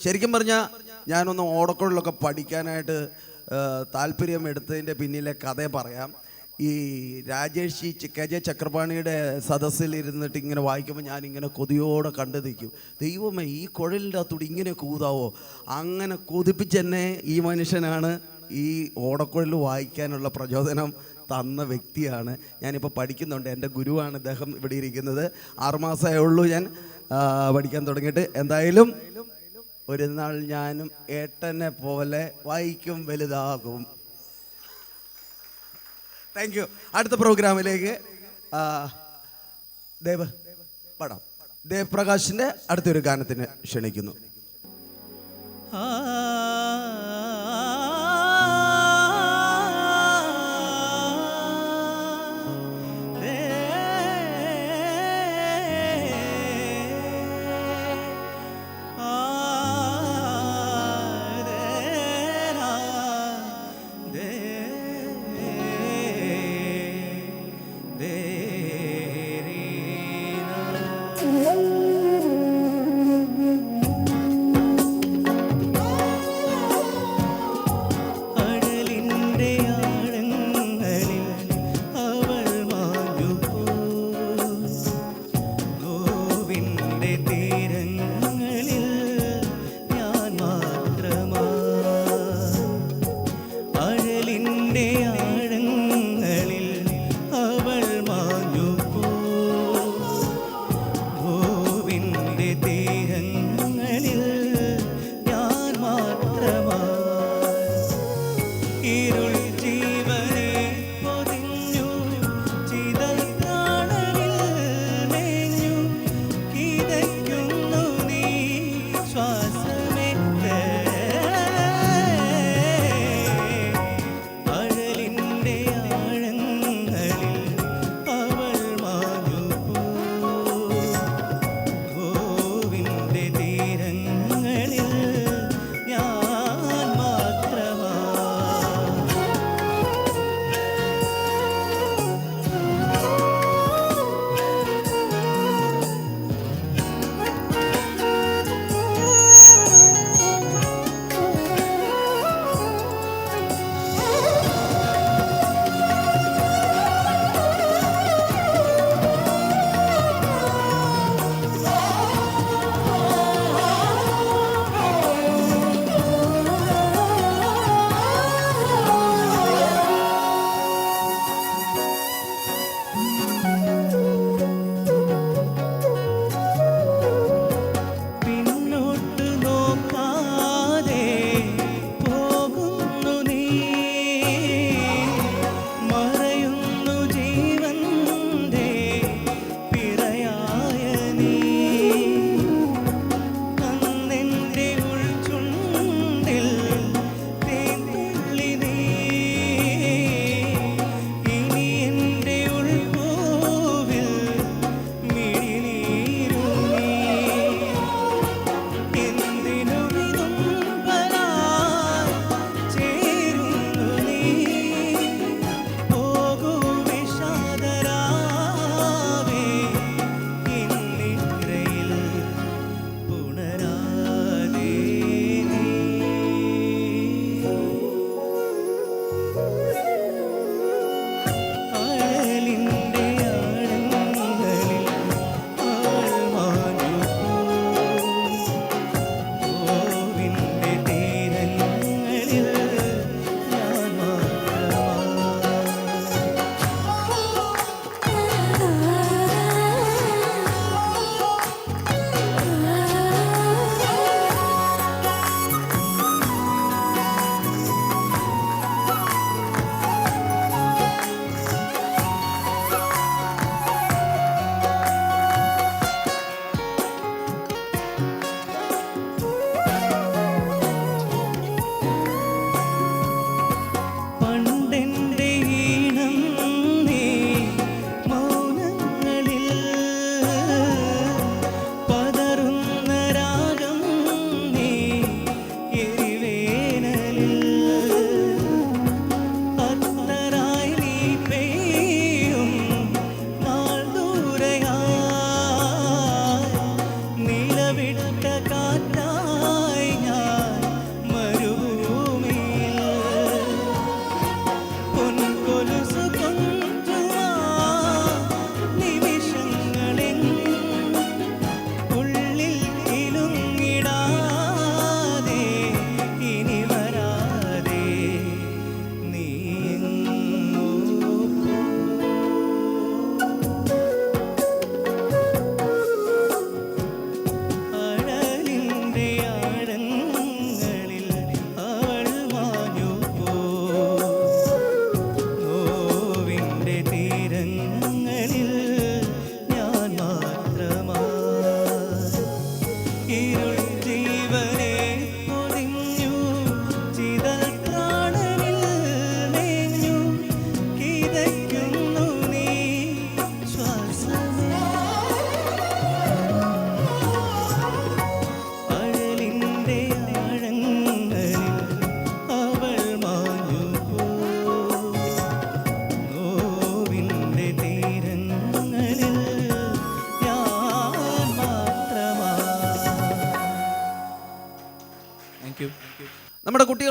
ശരിക്കും പറഞ്ഞാൽ ഞാനൊന്ന് ഓടക്കുഴലൊക്കെ പഠിക്കാനായിട്ട് താല്പര്യം എടുത്തതിൻ്റെ പിന്നിലെ കഥ പറയാം. ഈ രാജേഷ് KJ ചക്രപാണിയുടെ സദസ്സിൽ ഇരുന്നിട്ട് ഇങ്ങനെ വായിക്കുമ്പോൾ ഞാനിങ്ങനെ കൊതിയോടെ കണ്ടു നിൽക്കും. ദൈവമേ, ഈ കുഴലിൻ്റെ അകത്തൂടെ ഇങ്ങനെ കൂതാവോ? അങ്ങനെ കൊതിപ്പിച്ചെന്നെ ഈ മനുഷ്യനാണ് ഈ ഓടക്കുഴൽ വായിക്കാനുള്ള പ്രചോദനം തന്ന വ്യക്തിയാണ്. ഞാനിപ്പോൾ പഠിക്കുന്നുണ്ട്. എൻ്റെ ഗുരുവാണ് ഇദ്ദേഹം ഇവിടെ ഇരിക്കുന്നത്. 6 മാസമേ ഉള്ളൂ ഞാൻ പഠിക്കാൻ തുടങ്ങിയിട്ട്. എന്തായാലും ഒരു നാൾ ഞാനും ഏട്ടനെ പോലെ വായിക്കും, വലുതാകും. Thank you. അടുത്ത പ്രോഗ്രാമിലേക്ക് ദേവ് പ്രകാശിൻ്റെ അടുത്തൊരു ഗാനത്തിന് ക്ഷണിക്കുന്നു.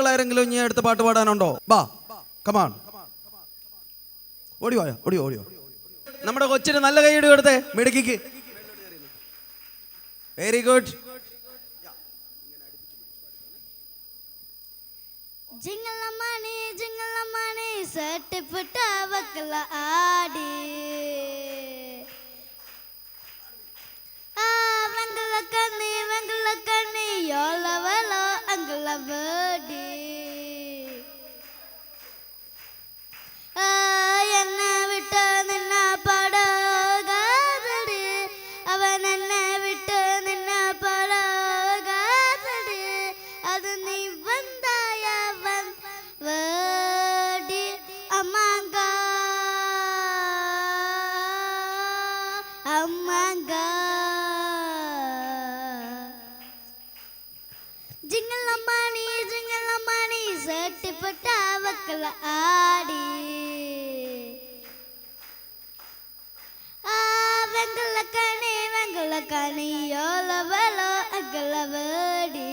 കുട്ടികൾ ആരെങ്കിലും ഇനി അടുത്ത പാട്ട് പാടാനുണ്ടോ? ബാ, കമാൺ, ഓടിയോ ഓടിയോ ഓടിയോ. നമ്മുടെ കൊച്ചിന് നല്ല കൈയ്യടി കൊടുത്തേ, മിടുക്കിക്ക്. Very good. ജിങ്ങലമണി സെട്ടിപ്പിട്ട വക്കല ആടി വെങ്കല കണ്ണി യോളവലോ അങ്കല വേടി എന്നെ വിട്ട് നിന്ന പടകാതടി അവൻ എന്നെ വിട്ട് നിന്ന പടകാതടി അത് നീ വന്തായവൻ വേടി അമ്മങ്ക അമ്മങ്ക ജിങ്ങലമണി സെട്ടിപ്പട്ട വക്കല ആടി വെങ്കല കണി യോളവലോ അകല വേടി.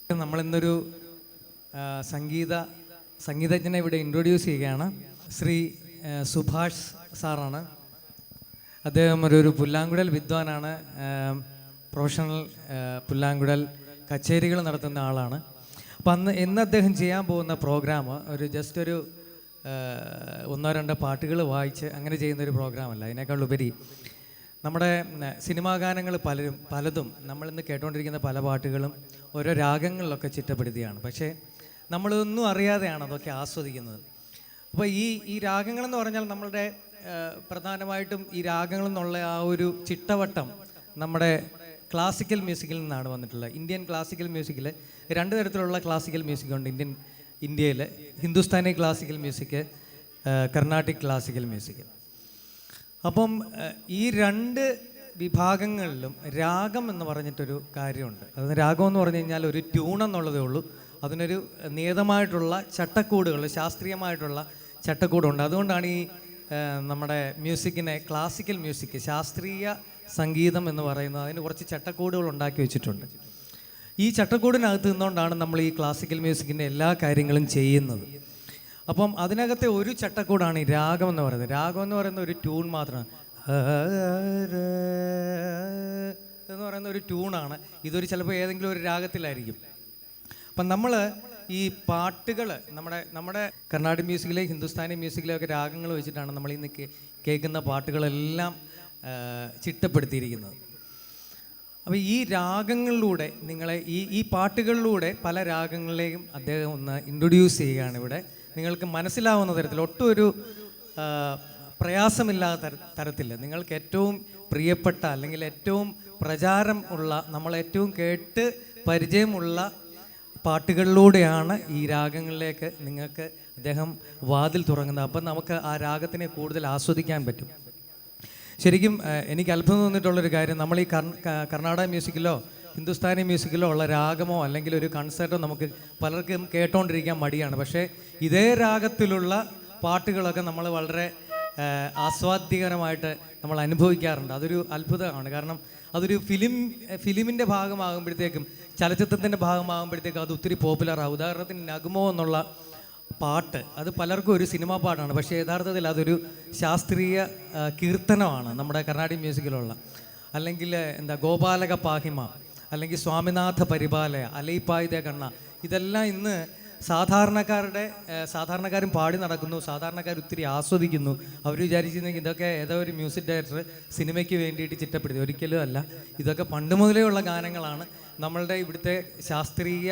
നമ്മളിന്നൊരു സംഗീതജ്ഞനെ ഇവിടെ ഇൻട്രൊഡ്യൂസ് ചെയ്യുകയാണ്. ശ്രീ സുഭാഷ് സാറാണ്. അദ്ദേഹം ഒരു പുല്ലാങ്കുഴൽ വിദ്വാനാണ്. പ്രൊഫഷണൽ പുല്ലാങ്കുഴൽ കച്ചേരികൾ നടത്തുന്ന ആളാണ്. അപ്പം ഇന്ന് അദ്ദേഹം ചെയ്യാൻ പോകുന്ന പ്രോഗ്രാം ജസ്റ്റ് ഒരു 1-2 പാട്ടുകൾ വായിച്ച് അങ്ങനെ ചെയ്യുന്നൊരു പ്രോഗ്രാമല്ല. അതിനേക്കാളുപരി നമ്മുടെ സിനിമാ ഗാനങ്ങൾ പലതും നമ്മളിന്ന് കേട്ടുകൊണ്ടിരിക്കുന്ന പല പാട്ടുകളും ഓരോ രാഗങ്ങളിലൊക്കെ ചിട്ടപ്പെടുത്തിയാണ്. പക്ഷേ നമ്മളൊന്നും അറിയാതെയാണ് അതൊക്കെ ആസ്വദിക്കുന്നത്. അപ്പോൾ ഈ രാഗങ്ങളെന്ന് പറഞ്ഞാൽ നമ്മളുടെ പ്രധാനമായിട്ടും ഈ രാഗങ്ങൾ എന്നുള്ള ആ ഒരു ചിട്ടവട്ടം നമ്മുടെ ക്ലാസിക്കൽ മ്യൂസിക്കിൽ നിന്നാണ് വന്നിട്ടുള്ളത്. ഇന്ത്യൻ ക്ലാസിക്കൽ മ്യൂസിക്കിൽ 2 തരത്തിലുള്ള ക്ലാസിക്കൽ മ്യൂസിക് ഉണ്ട് ഇന്ത്യയിൽ. Hindustani classical music, Carnatic classical music. അപ്പം ഈ 2 വിഭാഗങ്ങളിലും രാഗം എന്ന് പറഞ്ഞിട്ടൊരു കാര്യമുണ്ട്. അത് രാഗം എന്ന് പറഞ്ഞു കഴിഞ്ഞാൽ ഒരു ട്യൂൺ എന്നുള്ളതേ ഉള്ളൂ. അതിനൊരു നിയതമായിട്ടുള്ള ചട്ടക്കൂടുകൾ, ശാസ്ത്രീയമായിട്ടുള്ള ചട്ടക്കൂടുണ്ട്. അതുകൊണ്ടാണ് ഈ നമ്മുടെ മ്യൂസിക്കിനെ ക്ലാസിക്കൽ മ്യൂസിക്, ശാസ്ത്രീയ സംഗീതം എന്ന് പറയുന്നത്. അതിന് കുറച്ച് ചട്ടക്കൂടുകൾ ഉണ്ടാക്കി വെച്ചിട്ടുണ്ട്. ഈ ചട്ടക്കൂടിനകത്ത് നിന്നുകൊണ്ടാണ് നമ്മൾ ഈ ക്ലാസിക്കൽ മ്യൂസിക്കിൻ്റെ എല്ലാ കാര്യങ്ങളും ചെയ്യുന്നത്. അപ്പം അതിനകത്തെ ഒരു ചട്ടക്കൂടാണ് ഈ രാഗം എന്ന് പറയുന്നത്. രാഗം എന്ന് പറയുന്ന ഒരു ട്യൂൺ മാത്രമാണ്. എന്ന് പറയുന്ന ഒരു ട്യൂണാണ്. ഇതൊരു ചിലപ്പോൾ ഏതെങ്കിലും ഒരു രാഗത്തിലായിരിക്കും. അപ്പം നമ്മൾ ഈ പാട്ടുകൾ നമ്മുടെ കർണാടക മ്യൂസിക്കിലെ, ഹിന്ദുസ്ഥാനി മ്യൂസിക്കിലെയൊക്കെ രാഗങ്ങൾ വെച്ചിട്ടാണ് നമ്മൾ ഇന്ന് കേൾക്കുന്ന പാട്ടുകളെല്ലാം ചിട്ടപ്പെടുത്തിയിരിക്കുന്നത്. അപ്പോൾ ഈ രാഗങ്ങളിലൂടെ നിങ്ങളെ ഈ പാട്ടുകളിലൂടെ പല രാഗങ്ങളിലെയും അദ്ദേഹം ഒന്ന് ഇൻട്രൊഡ്യൂസ് ചെയ്യുകയാണ് ഇവിടെ. നിങ്ങൾക്ക് മനസ്സിലാവുന്ന തരത്തിൽ, ഒട്ടും ഒരു പ്രയാസമില്ലാത്ത തരത്തിൽ നിങ്ങൾക്ക് ഏറ്റവും പ്രിയപ്പെട്ട അല്ലെങ്കിൽ ഏറ്റവും പ്രചാരം ഉള്ള, നമ്മളേറ്റവും കേട്ട് പരിചയമുള്ള പാട്ടുകളിലൂടെയാണ് ഈ രാഗങ്ങളിലേക്ക് നിങ്ങൾക്ക് അദ്ദേഹം വാതിൽ തുറങ്ങുന്നത്. അപ്പം നമുക്ക് ആ രാഗത്തിനെ കൂടുതൽ ആസ്വദിക്കാൻ പറ്റും. ശരിക്കും എനിക്ക് അത്ഭുതം തോന്നിയിട്ടുള്ളൊരു കാര്യം, നമ്മൾ ഈ കർണാടക മ്യൂസിക്കിലോ ഹിന്ദുസ്ഥാനി മ്യൂസിക്കിലോ ഉള്ള രാഗമോ അല്ലെങ്കിൽ ഒരു കൺസേർട്ടോ നമുക്ക് പലർക്കും കേട്ടോണ്ടിരിക്കാൻ മടിയാണ്. പക്ഷേ ഇതേ രാഗത്തിലുള്ള പാട്ടുകളൊക്കെ നമ്മൾ വളരെ ആസ്വാദ്യകരമായിട്ട് നമ്മൾ അനുഭവിക്കാറുണ്ട്. അതൊരു അത്ഭുതമാണ്. കാരണം അതൊരു ഫിലിമിൻ്റെ ഭാഗമാകുമ്പോഴത്തേക്കും, ചലച്ചിത്രത്തിൻ്റെ ഭാഗമാകുമ്പോഴത്തേക്കും അത് ഒത്തിരി പോപ്പുലറാകും. ഉദാഹരണത്തിന് നഗ്മോ എന്നുള്ള പാട്ട്, അത് പലർക്കും ഒരു സിനിമാ പാട്ടാണ്. പക്ഷേ യഥാർത്ഥത്തിൽ അതൊരു ശാസ്ത്രീയ കീർത്തനമാണ് നമ്മുടെ കർണാടിക് മ്യൂസിക്കിലുള്ള. അല്ലെങ്കിൽ ഗോപാലക പാഹിമ, അല്ലെങ്കിൽ സ്വാമിനാഥ പരിപാലയ, അലൈപ്പായുധ കണ്ണ, ഇതെല്ലാം ഇന്ന് സാധാരണക്കാരും പാടി നടക്കുന്നു. സാധാരണക്കാർ ഒത്തിരി ആസ്വദിക്കുന്നു. അവർ വിചാരിച്ചിരുന്നെങ്കിൽ ഇതൊക്കെ ഏതോ ഒരു മ്യൂസിക് ഡയറക്ടർ സിനിമയ്ക്ക് വേണ്ടിയിട്ട് ചിട്ടപ്പെടുത്തി. ഒരിക്കലും അല്ല. ഇതൊക്കെ പണ്ട് മുതലേ ഉള്ള ഗാനങ്ങളാണ്. നമ്മളുടെ ഇവിടുത്തെ ശാസ്ത്രീയ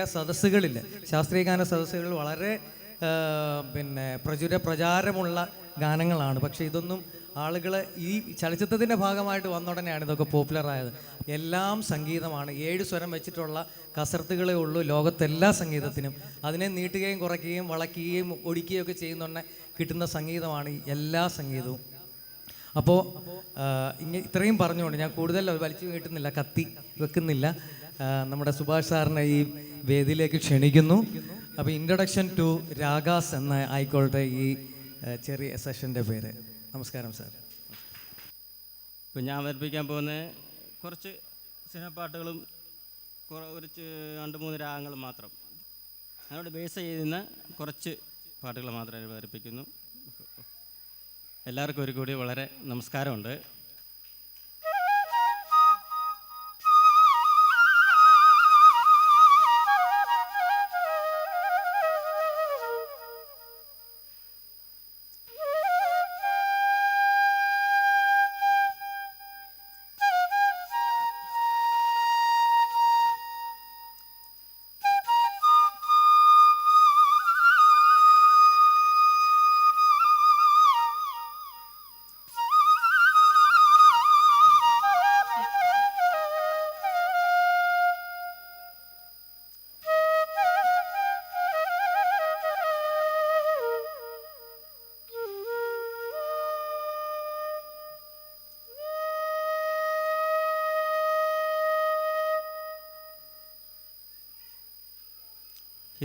ഗാന സദസ്സുകളിൽ വളരെ പ്രചാരമുള്ള ഗാനങ്ങളാണ്. പക്ഷേ ഇതൊന്നും ആളുകൾ ഈ ചലച്ചിത്രത്തിൻ്റെ ഭാഗമായിട്ട് വന്ന ഉടനെയാണ് ഇതൊക്കെ പോപ്പുലറായത്. എല്ലാം സംഗീതമാണ്. 7 സ്വരം വെച്ചിട്ടുള്ള കസർത്തുകളേ ഉള്ളൂ ലോകത്തെല്ലാ സംഗീതത്തിനും. അതിനെ നീട്ടുകയും കുറയ്ക്കുകയും വളയ്ക്കുകയും ഒടിക്കുകയും ഒക്കെ ചെയ്യുന്നതുകൊണ്ട് കിട്ടുന്ന സംഗീതമാണ് ഈ എല്ലാ സംഗീതവും. അപ്പോൾ ഇത്രയും പറഞ്ഞുകൊണ്ട് ഞാൻ കൂടുതൽ വലിച്ചു നീട്ടുന്നില്ല, കത്തി വെക്കുന്നില്ല. നമ്മുടെ സുഭാഷ് സാറിനെ ഈ വേദിയിലേക്ക് ക്ഷണിക്കുന്നു. അപ്പോൾ ഇൻട്രൊഡക്ഷൻ ടു രാഗാസ് എന്ന ആയിക്കോട്ടെ ഈ ചെറിയ സെഷൻ്റെ പേര്. നമസ്കാരം സാർ. ഇപ്പം ഞാൻ അവതരിപ്പിക്കാൻ പോകുന്ന കുറച്ച് സിനിമ പാട്ടുകളും കുറച്ച് 2-3 രാഗങ്ങളും മാത്രം, അതോട് ബേസ് ചെയ്യുന്ന കുറച്ച് പാട്ടുകൾ മാത്രം അവതരിപ്പിക്കുന്നു. എല്ലാവർക്കും ഒരു കൂടി വളരെ നമസ്കാരമുണ്ട്.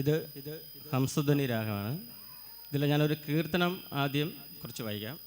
ഇത് ഹംസധ്വനി രാഗമാണ്. ഇതിൽ ഞാനൊരു കീർത്തനം ആദ്യം കുറച്ച് വായിക്കാം.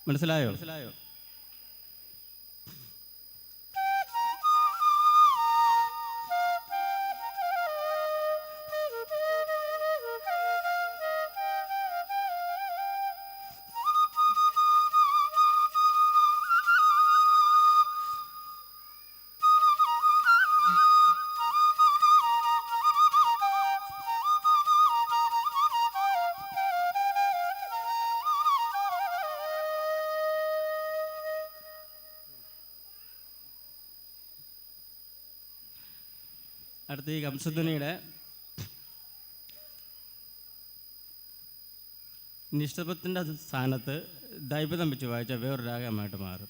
മനസ്സിലായോ? അടുത്ത ഈ ഹംസധ്വനിയുടെ നിഷ്ഠപത്തിൻ്റെ സ്ഥാനത്ത് ദൈവതം വെച്ച് വായിച്ചാൽ വേറൊരു രാഗമായിട്ട് മാറും.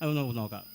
അത് നമുക്ക് നോക്കാം.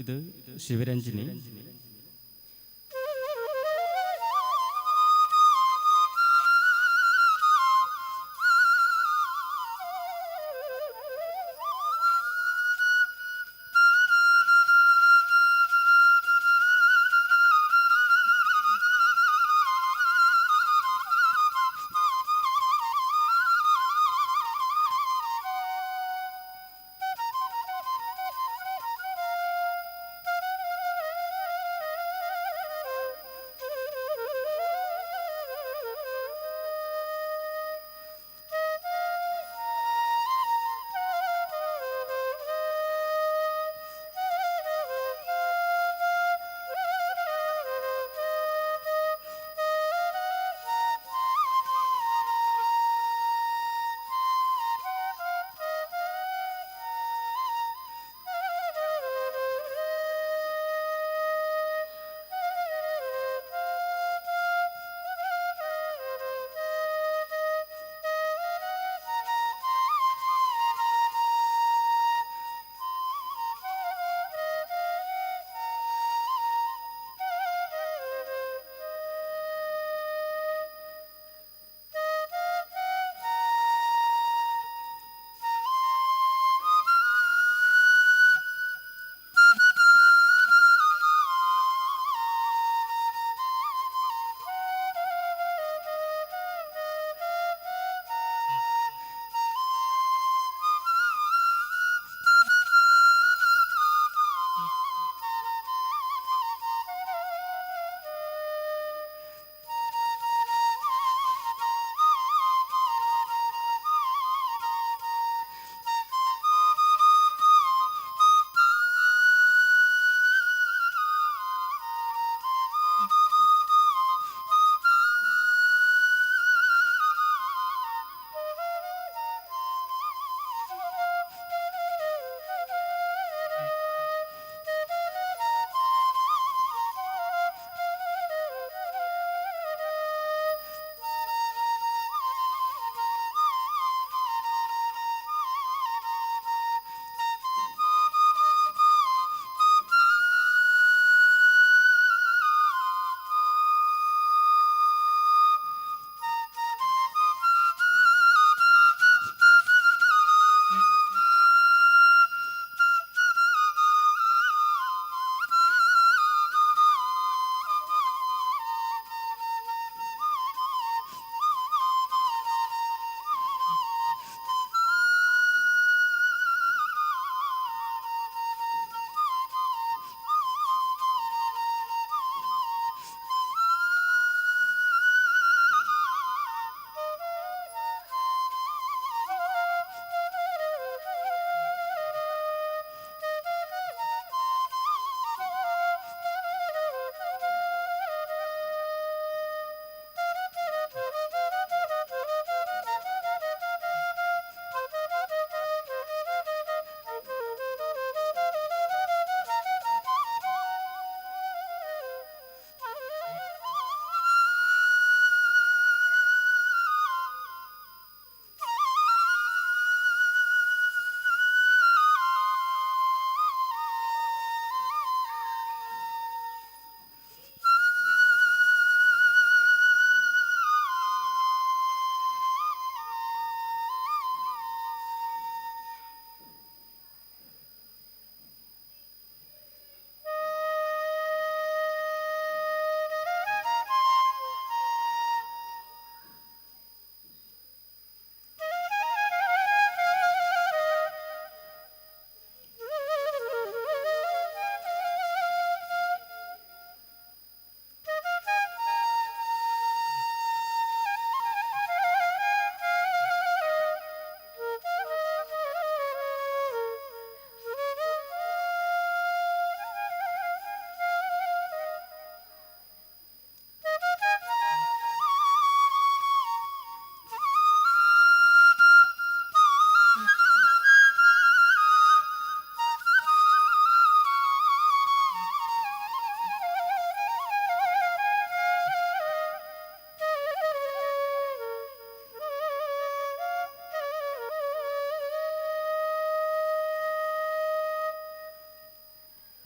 ഇത് ശിവരഞ്ജിനി.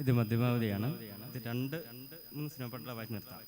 ഇത് മധ്യമാവധിയാണ്. ഇത് രണ്ട് മൂന്ന് സിനിമ പാട്ടുകൾ വായിച്ച് നിർത്താം.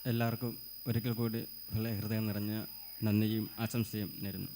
എല്ലാവർക്കും ഒരിക്കൽ കൂടി വളരെ ഹൃദയം നിറഞ്ഞ നന്ദിയും ആശംസയും നേരുന്നു.